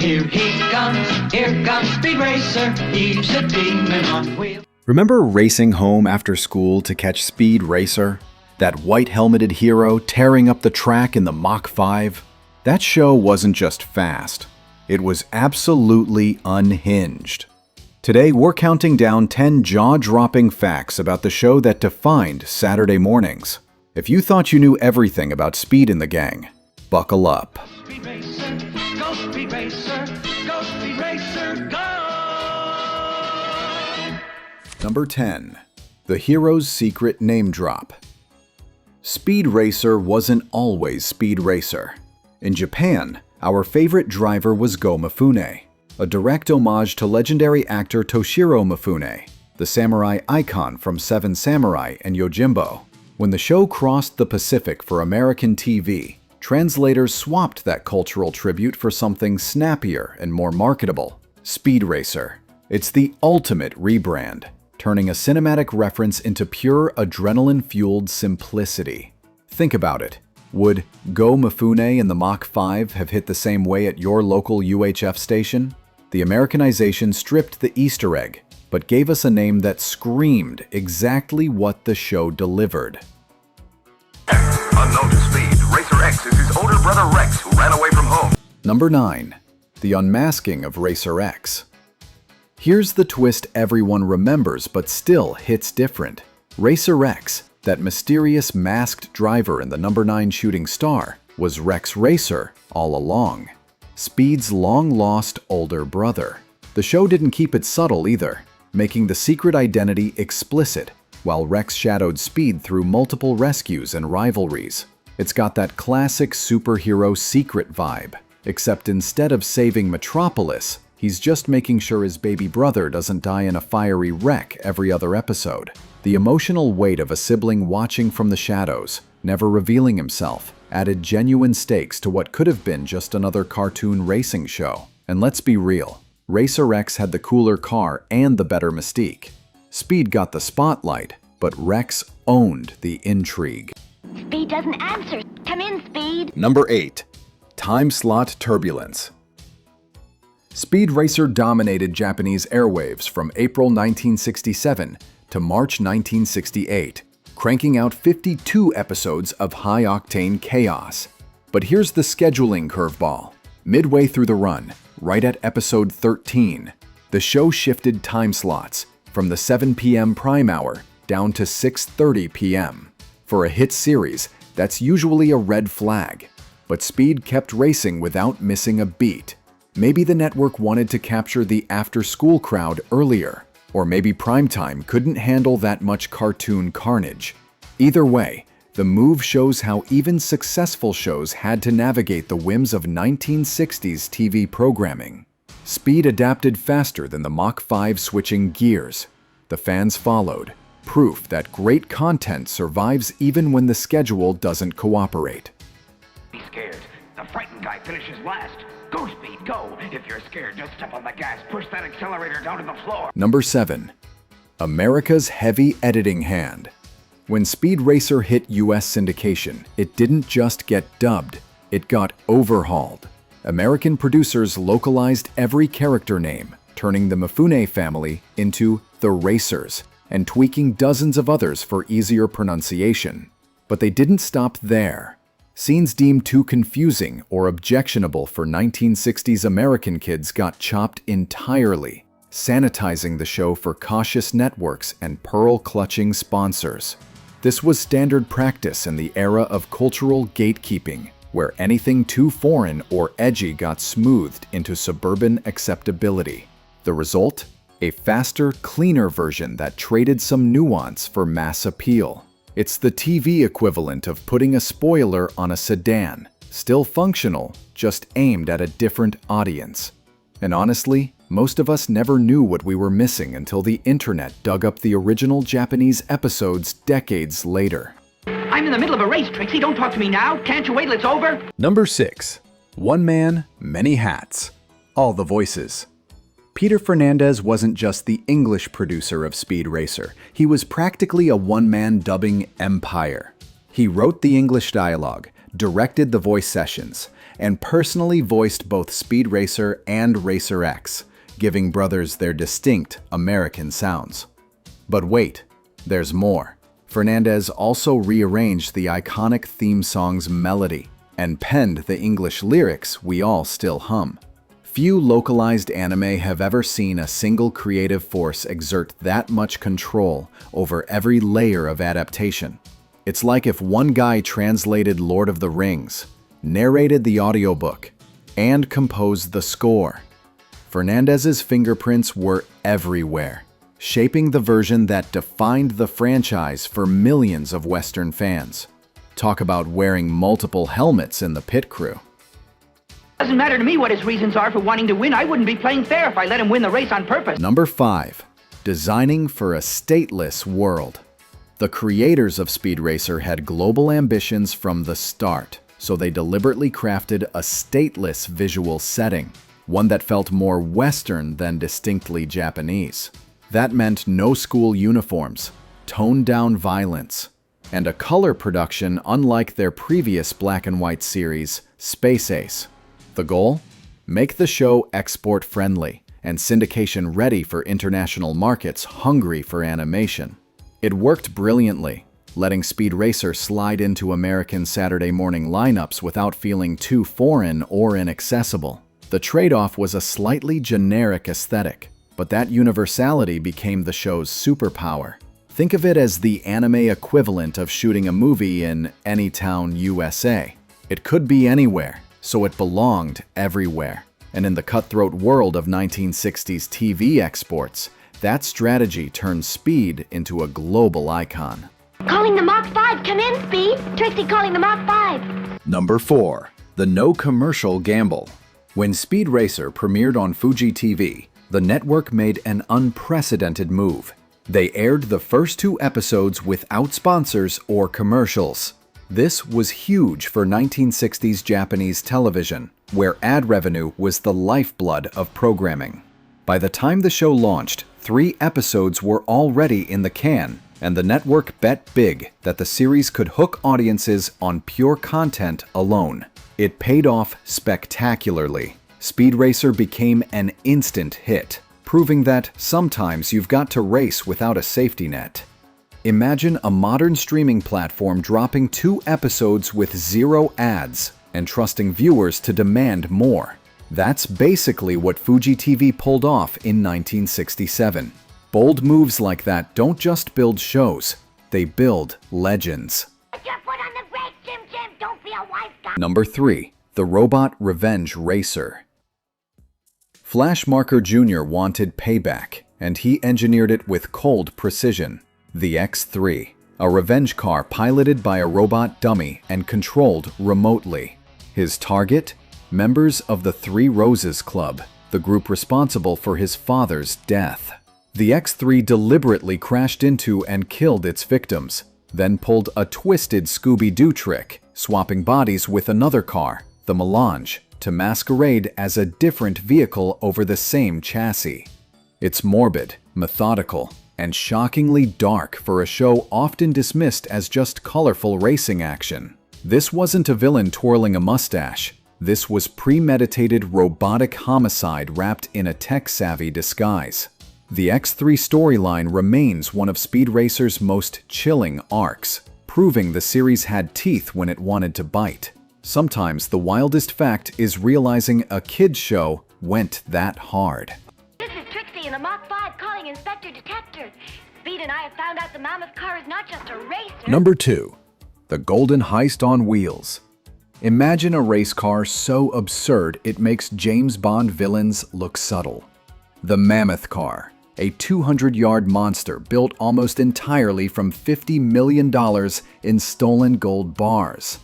Here comes Speed Racer, he's a demon on wheels. Remember racing home after school to catch Speed Racer? That white-helmeted hero tearing up the track in the Mach 5? That show wasn't just fast. It was absolutely unhinged. Today, we're counting down 10 jaw-dropping facts about the show that defined Saturday mornings. If you thought you knew everything about Speed and the Gang, buckle up. Speed Racer, go Speed Racer, go Speed Racer, go! Number 10. The Hero's Secret Name Drop. Speed Racer wasn't always Speed Racer. In Japan, our favorite driver was Go Mifune, a direct homage to legendary actor Toshiro Mifune, the samurai icon from Seven Samurai and Yojimbo. When the show crossed the Pacific for American TV, translators swapped that cultural tribute for something snappier and more marketable: Speed Racer. It's the ultimate rebrand, turning a cinematic reference into pure adrenaline-fueled simplicity. Think about it. Would Go Mifune and the Mach 5 have hit the same way at your local UHF station? The Americanization stripped the Easter egg, but gave us a name that screamed exactly what the show delivered. Unknown to Speed, Racer X is his older brother Rex, who ran away from home. Number 9. The Unmasking of Racer X. Here's the twist everyone remembers but still hits different. Racer X, that mysterious masked driver in the number 9 Shooting Star, was Rex Racer all along. Speed's long-lost older brother. The show didn't keep it subtle either, making the secret identity explicit, while Rex shadowed Speed through multiple rescues and rivalries. It's got that classic superhero secret vibe, except instead of saving Metropolis, he's just making sure his baby brother doesn't die in a fiery wreck every other episode. The emotional weight of a sibling watching from the shadows, never revealing himself, added genuine stakes to what could have been just another cartoon racing show. And let's be real, Racer X had the cooler car and the better mystique. Speed got the spotlight, but Rex owned the intrigue. Speed doesn't answer. Come in, Speed. Number 8. Time Slot Turbulence. Speed Racer dominated Japanese airwaves from April 1967 to March 1968, cranking out 52 episodes of high-octane chaos. But here's the scheduling curveball. Midway through the run, right at episode 13, the show shifted time slots from the 7 p.m. prime hour down to 6:30 p.m. For a hit series, that's usually a red flag. But Speed kept racing without missing a beat. Maybe the network wanted to capture the after-school crowd earlier, or maybe primetime couldn't handle that much cartoon carnage. Either way, the move shows how even successful shows had to navigate the whims of 1960s TV programming. Speed adapted faster than the Mach 5 switching gears. The fans followed, proof that great content survives even when the schedule doesn't cooperate. Be scared. The frightened guy finishes last. Go, Speed, go. If you're scared, just step on the gas. Push that accelerator down to the floor. Number 7. America's heavy editing hand. When Speed Racer hit US syndication, it didn't just get dubbed, it got overhauled. American producers localized every character name, turning the Mifune family into the Racers, and tweaking dozens of others for easier pronunciation. But they didn't stop there. Scenes deemed too confusing or objectionable for 1960s American kids got chopped entirely, sanitizing the show for cautious networks and pearl-clutching sponsors. This was standard practice in the era of cultural gatekeeping, where anything too foreign or edgy got smoothed into suburban acceptability. The result? A faster, cleaner version that traded some nuance for mass appeal. It's the TV equivalent of putting a spoiler on a sedan, still functional, just aimed at a different audience. And honestly, most of us never knew what we were missing until the internet dug up the original Japanese episodes decades later. I'm in the middle of a race, Trixie. Don't talk to me now. Can't you wait till it's over? Number 6. One man, many hats. All the voices. Peter Fernandez wasn't just the English producer of Speed Racer. He was practically a one-man dubbing empire. He wrote the English dialogue, directed the voice sessions, and personally voiced both Speed Racer and Racer X, giving brothers their distinct American sounds. But wait, there's more. Fernandez also rearranged the iconic theme song's melody and penned the English lyrics we all still hum. Few localized anime have ever seen a single creative force exert that much control over every layer of adaptation. It's like if one guy translated Lord of the Rings, narrated the audiobook, and composed the score. Fernandez's fingerprints were everywhere, shaping the version that defined the franchise for millions of Western fans. Talk about wearing multiple helmets in the pit crew. Doesn't matter to me what his reasons are for wanting to win. I wouldn't be playing fair if I let him win the race on purpose. Number 5. Designing for a stateless world. The creators of Speed Racer had global ambitions from the start, so they deliberately crafted a stateless visual setting, one that felt more Western than distinctly Japanese. That meant no school uniforms, toned-down violence, and a color production unlike their previous black and white series, Space Ace. The goal? Make the show export-friendly and syndication-ready for international markets hungry for animation. It worked brilliantly, letting Speed Racer slide into American Saturday morning lineups without feeling too foreign or inaccessible. The trade-off was a slightly generic aesthetic, but that universality became the show's superpower. Think of it as the anime equivalent of shooting a movie in any town, USA. It could be anywhere, so it belonged everywhere. And in the cutthroat world of 1960s TV exports, that strategy turned Speed into a global icon. Calling the Mach 5. Come in, Speed. Trixie calling the Mach 5. Number 4. The no commercial gamble. When Speed Racer premiered on Fuji TV, the network made an unprecedented move. They aired the first 2 episodes without sponsors or commercials. This was huge for 1960s Japanese television, where ad revenue was the lifeblood of programming. By the time the show launched, 3 episodes were already in the can, and the network bet big that the series could hook audiences on pure content alone. It paid off spectacularly. Speed Racer became an instant hit, proving that sometimes you've got to race without a safety net. Imagine a modern streaming platform dropping 2 episodes with 0 ads and trusting viewers to demand more. That's basically what Fuji TV pulled off in 1967. Bold moves like that don't just build shows, they build legends. Put your foot on the brake, Jim Jim. Don't be a wife guy. Number 3. The Robot Revenge Racer. Flash Marker Jr. wanted payback, and he engineered it with cold precision. The X3, a revenge car piloted by a robot dummy and controlled remotely. His target? Members of the Three Roses Club, the group responsible for his father's death. The X3 deliberately crashed into and killed its victims, then pulled a twisted Scooby-Doo trick, swapping bodies with another car, the Melange, to masquerade as a different vehicle over the same chassis. It's morbid, methodical, and shockingly dark for a show often dismissed as just colorful racing action. This wasn't a villain twirling a mustache. This was premeditated robotic homicide wrapped in a tech-savvy disguise. The X3 storyline remains one of Speed Racer's most chilling arcs, proving the series had teeth when it wanted to bite. Sometimes the wildest fact is realizing a kid's show went that hard. This is Trixie in the Mach 5 calling Inspector Detector. Speed and I have found out the mammoth car is not just a racer. Number 2. The Golden Heist on Wheels. Imagine a race car so absurd it makes James Bond villains look subtle. The Mammoth Car, a 200-yard monster built almost entirely from $50 million in stolen gold bars.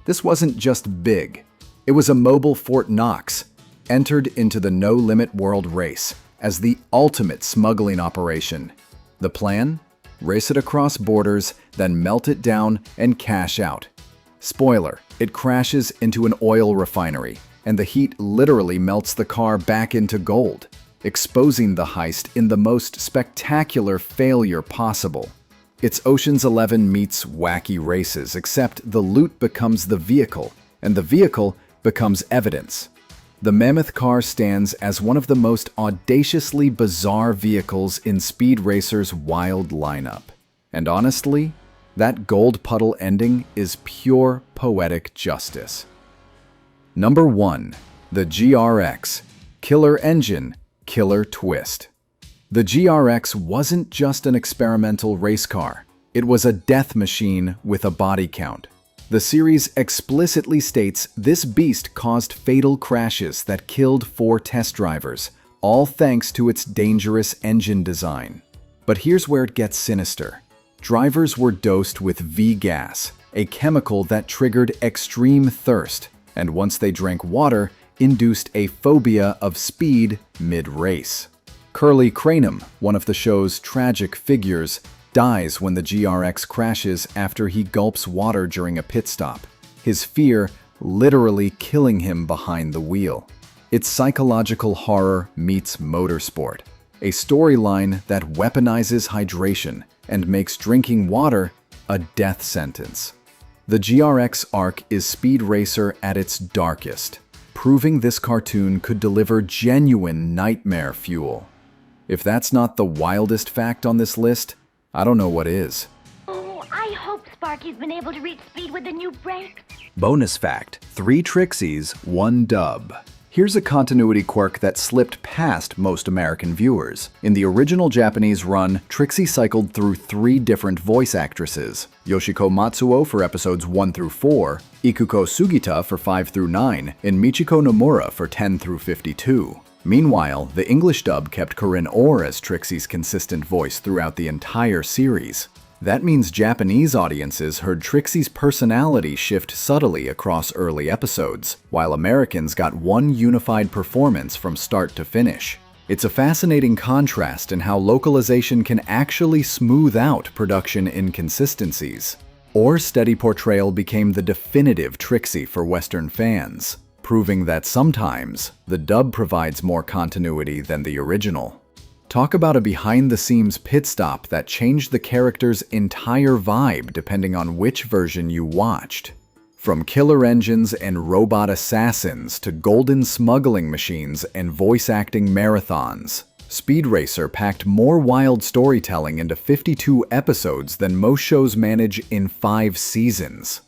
This wasn't just big. It was a mobile Fort Knox, entered into the no-limit world race as the ultimate smuggling operation. The plan? Race it across borders, then melt it down and cash out. Spoiler, it crashes into an oil refinery, and the heat literally melts the car back into gold, exposing the heist in the most spectacular failure possible. It's Ocean's 11 meets Wacky Races, except the loot becomes the vehicle, and the vehicle becomes evidence. The Mammoth car stands as one of the most audaciously bizarre vehicles in Speed Racer's wild lineup. And honestly, that gold puddle ending is pure poetic justice. Number 1. The GRX. Killer engine, killer twist. The GRX wasn't just an experimental race car. It was a death machine with a body count. The series explicitly states this beast caused fatal crashes that killed 4 test drivers, all thanks to its dangerous engine design. But here's where it gets sinister. Drivers were dosed with V-gas, a chemical that triggered extreme thirst, and once they drank water, induced a phobia of speed mid-race. Curly Cranum, one of the show's tragic figures, dies when the GRX crashes after he gulps water during a pit stop, his fear literally killing him behind the wheel. It's psychological horror meets motorsport, a storyline that weaponizes hydration and makes drinking water a death sentence. The GRX arc is Speed Racer at its darkest, proving this cartoon could deliver genuine nightmare fuel. If that's not the wildest fact on this list, I don't know what is. Oh, I hope Sparky's been able to reach speed with the new brakes. Bonus fact: 3 Trixies, 1 dub. Here's a continuity quirk that slipped past most American viewers. In the original Japanese run, Trixie cycled through 3 different voice actresses: Yoshiko Matsuo for episodes 1 through 4, Ikuko Sugita for 5 through 9, and Michiko Nomura for 10 through 52. Meanwhile, the English dub kept Corinne Orr as Trixie's consistent voice throughout the entire series. That means Japanese audiences heard Trixie's personality shift subtly across early episodes, while Americans got one unified performance from start to finish. It's a fascinating contrast in how localization can actually smooth out production inconsistencies. Orr's steady portrayal became the definitive Trixie for Western fans, proving that sometimes the dub provides more continuity than the original. Talk about a behind-the-scenes pit stop that changed the character's entire vibe depending on which version you watched. From killer engines and robot assassins to golden smuggling machines and voice-acting marathons, Speed Racer packed more wild storytelling into 52 episodes than most shows manage in 5 seasons.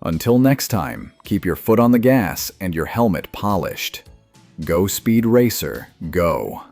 Until next time, keep your foot on the gas and your helmet polished. Go Speed Racer, go!